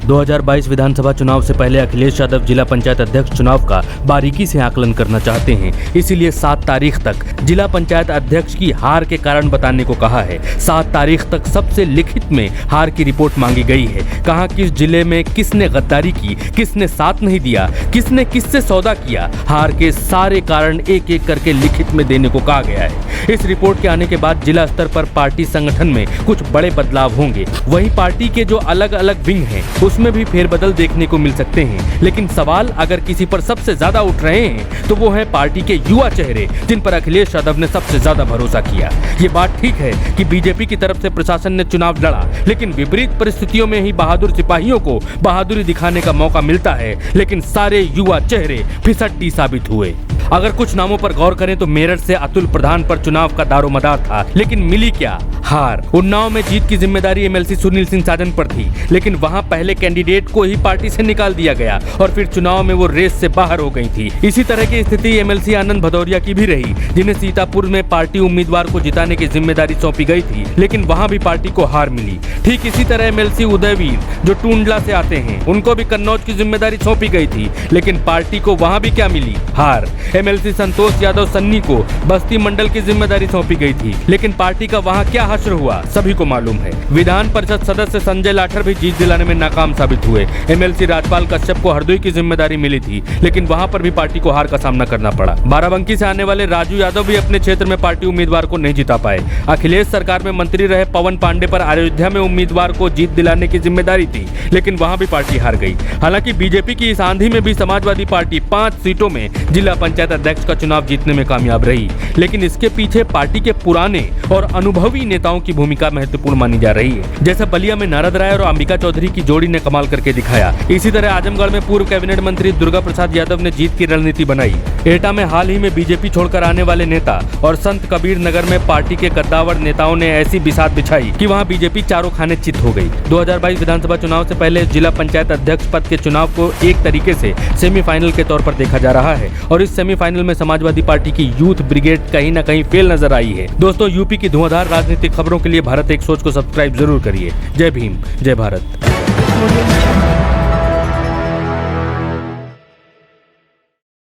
2022 विधानसभा चुनाव से पहले अखिलेश यादव जिला पंचायत अध्यक्ष चुनाव का बारीकी से आकलन करना चाहते हैं। इसीलिए 7 तारीख तक जिला पंचायत अध्यक्ष की हार के कारण बताने को कहा है। 7 तारीख तक सबसे लिखित में हार की रिपोर्ट मांगी गई है। कहा किस जिले में किसने गद्दारी की, किसने साथ नहीं दिया, किसने किससे सौदा किया, हार के सारे कारण एक एक करके लिखित में देने को कहा गया है। इस रिपोर्ट के आने के बाद जिला स्तर पर पार्टी संगठन में कुछ बड़े बदलाव होंगे। वहीं पार्टी के जो अलग अलग विंग हैं उसमें भी फेरबदल देखने को मिल सकते हैं। लेकिन सवाल अगर किसी पर सबसे ज्यादा उठ रहे हैं तो वो है पार्टी के युवा चेहरे, जिन पर अखिलेश यादव ने सबसे ज्यादा भरोसा किया। ये बात ठीक है कि बीजेपी की तरफ से प्रशासन ने चुनाव लड़ा, लेकिन विपरीत परिस्थितियों में ही बहादुर सिपाहियों को बहादुरी दिखाने का मौका मिलता है। लेकिन सारे युवा चेहरे फिसड्डी साबित हुए। अगर कुछ नामों पर गौर करें तो मेरठ से अतुल प्रधान पर चुनाव का दारोमदार था, लेकिन मिली क्या? हार। उन्नाव में जीत की जिम्मेदारी एमएलसी सुनील सिंह साजन पर थी, लेकिन वहां पहले कैंडिडेट को ही पार्टी से निकाल दिया गया और फिर चुनाव में वो रेस से बाहर हो गई थी। इसी तरह की स्थिति एमएलसी आनंद भदौरिया की भी रही, जिन्हें सीतापुर में पार्टी उम्मीदवार को जिताने की जिम्मेदारी सौंपी गई थी, लेकिन वहां भी पार्टी को हार मिली। ठीक इसी तरह एमएलसी उदयवीर जो टूंडला से आते हैं, उनको भी कन्नौज की जिम्मेदारी सौंपी गई थी, लेकिन पार्टी को वहां भी क्या मिली? हार। एमएलसी संतोष यादव सन्नी को बस्ती मंडल की जिम्मेदारी सौंपी गई थी, लेकिन पार्टी का वहां क्या हश्र हुआ सभी को मालूम है। विधान परिषद सदस्य संजय लाठर भी जीत दिलाने में नाकाम साबित हुए। एमएलसी राजपाल कश्यप को हरदोई की जिम्मेदारी मिली थी, लेकिन वहां पर भी पार्टी को हार का सामना करना पड़ा। बाराबंकी से आने वाले राजू यादव भी अपने क्षेत्र में पार्टी उम्मीदवार को नहीं जिता पाए। अखिलेश सरकार में मंत्री रहे पवन पांडे पर अयोध्या में उम्मीदवार को जीत दिलाने की जिम्मेदारी थी, लेकिन वहां भी पार्टी हार गई। हालांकि बीजेपी की इस आंधी में भी समाजवादी पार्टी 5 सीटों में जिला पंचायत अध्यक्ष का चुनाव जीतने में कामयाब रही, लेकिन इसके पीछे पार्टी के पुराने और अनुभवी नेताओं की भूमिका महत्वपूर्ण मानी जा रही है। जैसे बलिया में नारद राय और अंबिका चौधरी की जोड़ी ने कमाल करके दिखाया। इसी तरह आजमगढ़ में पूर्व कैबिनेट मंत्री दुर्गा प्रसाद यादव ने जीत की रणनीति बनाई। एटा में हाल ही में बीजेपी छोड़कर आने वाले नेता और संत कबीर नगर में पार्टी के कद्दावर नेताओं ने ऐसी बिसात बिछाई कि वहां बीजेपी चारों खाने चित हो गई। 2022 विधानसभा चुनाव से पहले जिला पंचायत अध्यक्ष पद के चुनाव को एक तरीके से सेमीफाइनल के तौर पर देखा जा रहा है और इस सेमीफाइनल में समाजवादी पार्टी की यूथ ब्रिगेड कहीं न कहीं फेल नजर आई है। दोस्तों, यूपी की धुआंधार राजनीतिक खबरों के लिए भारत एक सोच को सब्सक्राइब जरूर करिए। जय भीम, जय भारत।